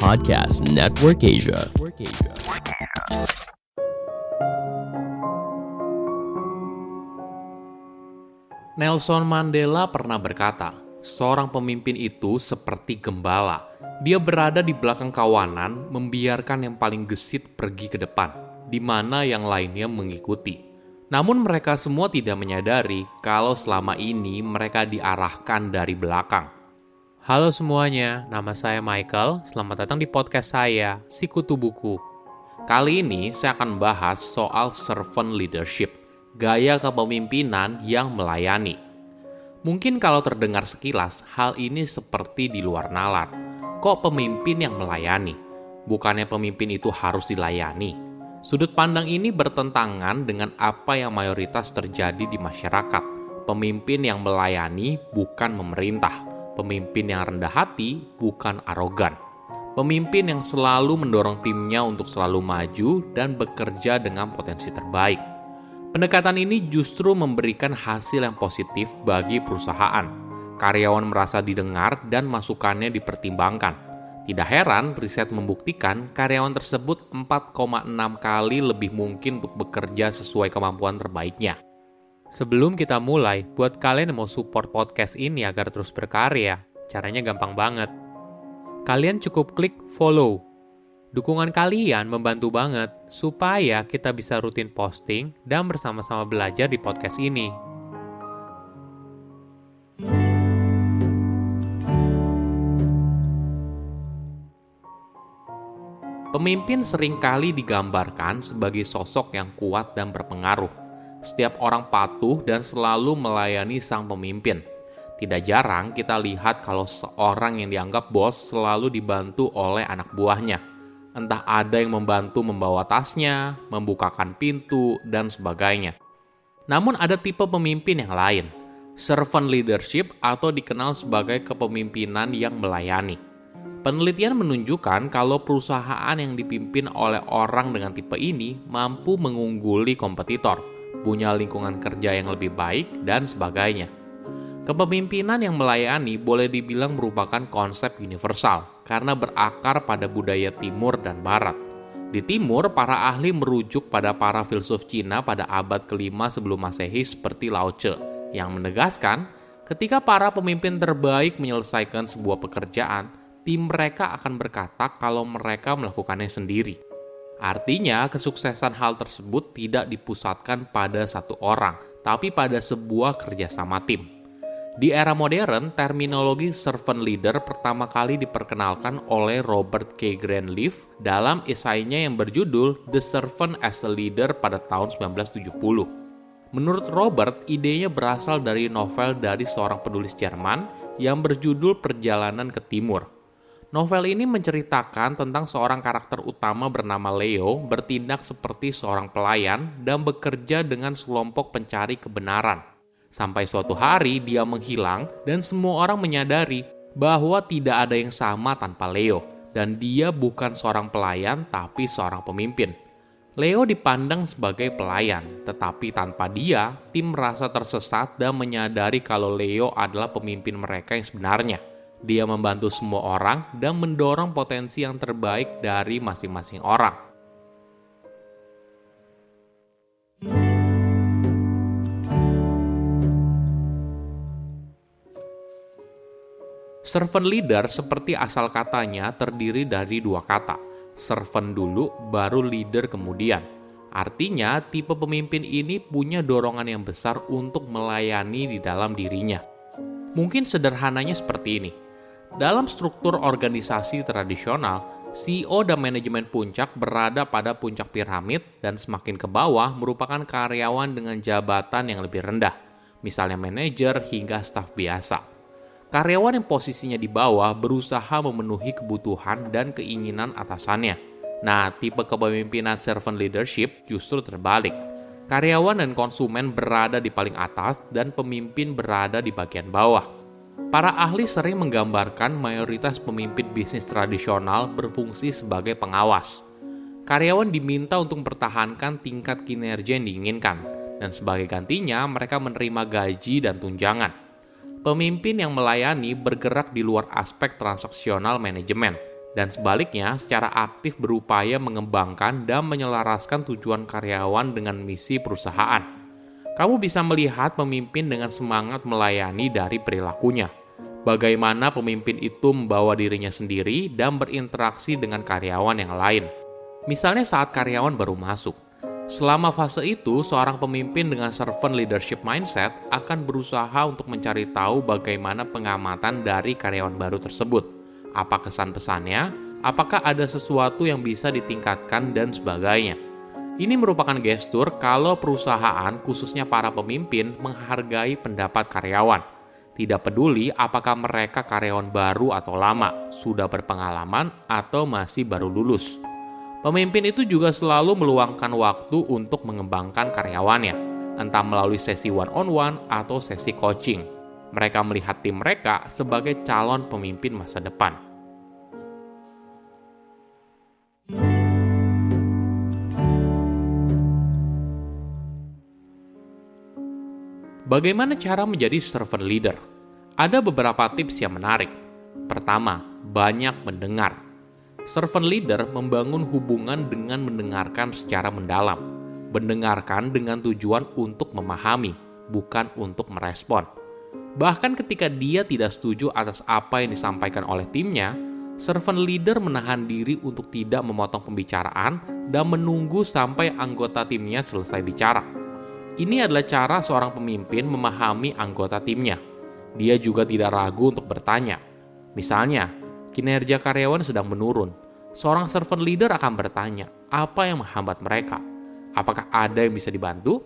Podcast Network Asia. Nelson Mandela pernah berkata, seorang pemimpin itu seperti gembala. Dia berada di belakang kawanan, membiarkan yang paling gesit pergi ke depan, di mana yang lainnya mengikuti. Namun mereka semua tidak menyadari kalau selama ini mereka diarahkan dari belakang. Halo semuanya, nama saya Michael. Selamat datang di podcast saya, Sikutu Buku. Kali ini saya akan bahas soal servant leadership, gaya kepemimpinan yang melayani. Mungkin kalau terdengar sekilas, hal ini seperti di luar nalar. Kok pemimpin yang melayani? Bukannya pemimpin itu harus dilayani? Sudut pandang ini bertentangan dengan apa yang mayoritas terjadi di masyarakat. Pemimpin yang melayani bukan memerintah. Pemimpin yang rendah hati bukan arogan. Pemimpin yang selalu mendorong timnya untuk selalu maju dan bekerja dengan potensi terbaik. Pendekatan ini justru memberikan hasil yang positif bagi perusahaan. Karyawan merasa didengar dan masukannya dipertimbangkan. Tidak heran, riset membuktikan karyawan tersebut 4,6 kali lebih mungkin untuk bekerja sesuai kemampuan terbaiknya. Sebelum kita mulai, buat kalian yang mau support podcast ini agar terus berkarya, caranya gampang banget. Kalian cukup klik follow. Dukungan kalian membantu banget supaya kita bisa rutin posting dan bersama-sama belajar di podcast ini. Pemimpin seringkali digambarkan sebagai sosok yang kuat dan berpengaruh. Setiap orang patuh dan selalu melayani sang pemimpin. Tidak jarang kita lihat kalau seorang yang dianggap bos selalu dibantu oleh anak buahnya. Entah ada yang membantu membawa tasnya, membukakan pintu, dan sebagainya. Namun ada tipe pemimpin yang lain, servant leadership atau dikenal sebagai kepemimpinan yang melayani. Penelitian menunjukkan kalau perusahaan yang dipimpin oleh orang dengan tipe ini mampu mengungguli kompetitor, punya lingkungan kerja yang lebih baik, dan sebagainya. Kepemimpinan yang melayani boleh dibilang merupakan konsep universal karena berakar pada budaya Timur dan Barat. Di Timur, para ahli merujuk pada para filsuf Cina pada abad ke-5 sebelum Masehi seperti Lao Tse, yang menegaskan ketika para pemimpin terbaik menyelesaikan sebuah pekerjaan, tim mereka akan berkata kalau mereka melakukannya sendiri. Artinya, kesuksesan hal tersebut tidak dipusatkan pada satu orang, tapi pada sebuah kerjasama tim. Di era modern, terminologi servant leader pertama kali diperkenalkan oleh Robert K. Greenleaf dalam esainya yang berjudul The Servant as a Leader pada tahun 1970. Menurut Robert, idenya berasal dari novel dari seorang penulis Jerman yang berjudul Perjalanan ke Timur. Novel ini menceritakan tentang seorang karakter utama bernama Leo bertindak seperti seorang pelayan dan bekerja dengan sekelompok pencari kebenaran. Sampai suatu hari dia menghilang dan semua orang menyadari bahwa tidak ada yang sama tanpa Leo dan dia bukan seorang pelayan tapi seorang pemimpin. Leo dipandang sebagai pelayan, tetapi tanpa dia, tim merasa tersesat dan menyadari kalau Leo adalah pemimpin mereka yang sebenarnya. Dia membantu semua orang dan mendorong potensi yang terbaik dari masing-masing orang. Servant leader seperti asal katanya terdiri dari dua kata, servant dulu baru leader kemudian. Artinya tipe pemimpin ini punya dorongan yang besar untuk melayani di dalam dirinya. Mungkin sederhananya seperti ini. Dalam struktur organisasi tradisional, CEO dan manajemen puncak berada pada puncak piramid dan semakin ke bawah merupakan karyawan dengan jabatan yang lebih rendah, misalnya manajer hingga staf biasa. Karyawan yang posisinya di bawah berusaha memenuhi kebutuhan dan keinginan atasannya. Nah, tipe kepemimpinan servant leadership justru terbalik. Karyawan dan konsumen berada di paling atas dan pemimpin berada di bagian bawah. Para ahli sering menggambarkan mayoritas pemimpin bisnis tradisional berfungsi sebagai pengawas. Karyawan diminta untuk mempertahankan tingkat kinerja yang diinginkan, dan sebagai gantinya mereka menerima gaji dan tunjangan. Pemimpin yang melayani bergerak di luar aspek transaksional manajemen, dan sebaliknya secara aktif berupaya mengembangkan dan menyelaraskan tujuan karyawan dengan misi perusahaan. Kamu bisa melihat pemimpin dengan semangat melayani dari perilakunya. Bagaimana pemimpin itu membawa dirinya sendiri dan berinteraksi dengan karyawan yang lain. Misalnya saat karyawan baru masuk. Selama fase itu, seorang pemimpin dengan servant leadership mindset akan berusaha untuk mencari tahu bagaimana pengamatan dari karyawan baru tersebut. Apa kesan pesannya, apakah ada sesuatu yang bisa ditingkatkan, dan sebagainya. Ini merupakan gestur kalau perusahaan, khususnya para pemimpin, menghargai pendapat karyawan. Tidak peduli apakah mereka karyawan baru atau lama, sudah berpengalaman, atau masih baru lulus. Pemimpin itu juga selalu meluangkan waktu untuk mengembangkan karyawannya, entah melalui sesi one-on-one atau sesi coaching. Mereka melihat tim mereka sebagai calon pemimpin masa depan. Bagaimana cara menjadi servant leader? Ada beberapa tips yang menarik. Pertama, banyak mendengar. Servant leader membangun hubungan dengan mendengarkan secara mendalam. Mendengarkan dengan tujuan untuk memahami, bukan untuk merespon. Bahkan ketika dia tidak setuju atas apa yang disampaikan oleh timnya, servant leader menahan diri untuk tidak memotong pembicaraan dan menunggu sampai anggota timnya selesai bicara. Ini adalah cara seorang pemimpin memahami anggota timnya. Dia juga tidak ragu untuk bertanya. Misalnya, kinerja karyawan sedang menurun. Seorang servant leader akan bertanya, apa yang menghambat mereka? Apakah ada yang bisa dibantu?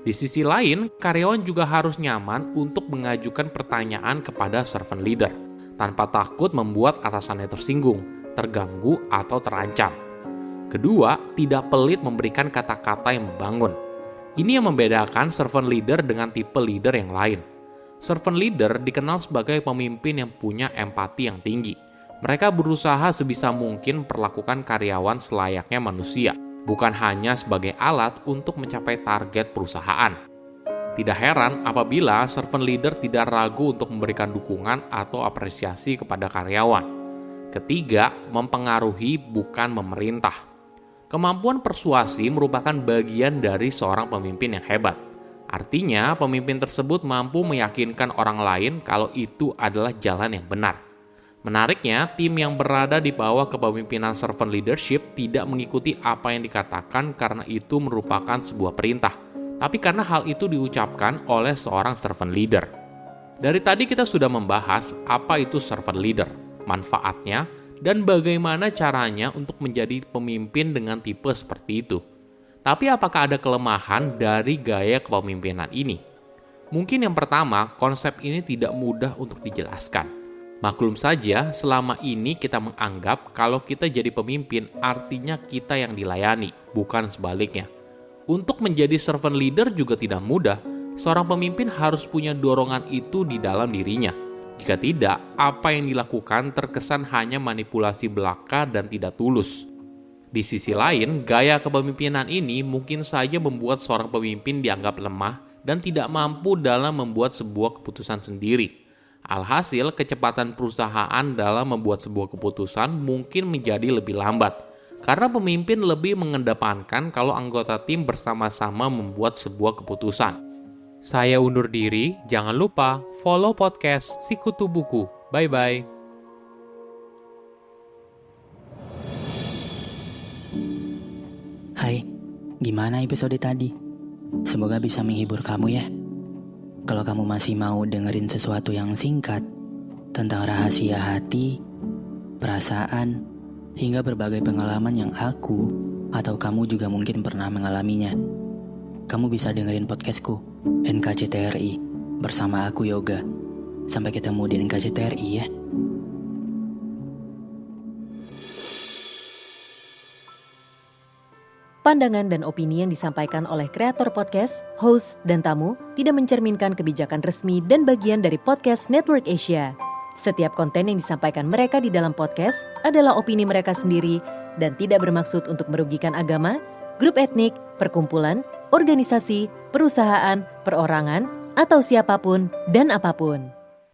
Di sisi lain, karyawan juga harus nyaman untuk mengajukan pertanyaan kepada servant leader, tanpa takut membuat atasannya tersinggung, terganggu, atau terancam. Kedua, tidak pelit memberikan kata-kata yang membangun. Ini yang membedakan servant leader dengan tipe leader yang lain. Servant leader dikenal sebagai pemimpin yang punya empati yang tinggi. Mereka berusaha sebisa mungkin memperlakukan karyawan selayaknya manusia, bukan hanya sebagai alat untuk mencapai target perusahaan. Tidak heran apabila servant leader tidak ragu untuk memberikan dukungan atau apresiasi kepada karyawan. Ketiga, mempengaruhi bukan memerintah. Kemampuan persuasi merupakan bagian dari seorang pemimpin yang hebat. Artinya, pemimpin tersebut mampu meyakinkan orang lain kalau itu adalah jalan yang benar. Menariknya, tim yang berada di bawah kepemimpinan servant leadership tidak mengikuti apa yang dikatakan karena itu merupakan sebuah perintah, tapi karena hal itu diucapkan oleh seorang servant leader. Dari tadi kita sudah membahas apa itu servant leader, manfaatnya, dan bagaimana caranya untuk menjadi pemimpin dengan tipe seperti itu. Tapi apakah ada kelemahan dari gaya kepemimpinan ini? Mungkin yang pertama, konsep ini tidak mudah untuk dijelaskan. Maklum saja, selama ini kita menganggap kalau kita jadi pemimpin artinya kita yang dilayani, bukan sebaliknya. Untuk menjadi servant leader juga tidak mudah. Seorang pemimpin harus punya dorongan itu di dalam dirinya. Jika tidak, apa yang dilakukan terkesan hanya manipulasi belaka dan tidak tulus. Di sisi lain, gaya kepemimpinan ini mungkin saja membuat seorang pemimpin dianggap lemah dan tidak mampu dalam membuat sebuah keputusan sendiri. Alhasil, kecepatan perusahaan dalam membuat sebuah keputusan mungkin menjadi lebih lambat, karena pemimpin lebih mengedepankan kalau anggota tim bersama-sama membuat sebuah keputusan. Saya undur diri, jangan lupa follow podcast Sikutu Buku. Bye-bye. Hai, gimana episode tadi? Semoga bisa menghibur kamu ya. Kalau kamu masih mau dengerin sesuatu yang singkat tentang rahasia hati, perasaan, hingga berbagai pengalaman yang aku atau kamu juga mungkin pernah mengalaminya, kamu bisa dengerin podcastku, NKCTRI, bersama aku Yoga. Sampai ketemu di NKCTRI ya. Pandangan dan opini yang disampaikan oleh kreator podcast, host, dan tamu tidak mencerminkan kebijakan resmi dan bagian dari podcast Network Asia. Setiap konten yang disampaikan mereka di dalam podcast adalah opini mereka sendiri dan tidak bermaksud untuk merugikan agama, grup etnik, perkumpulan, organisasi, perusahaan, perorangan, atau siapapun dan apapun.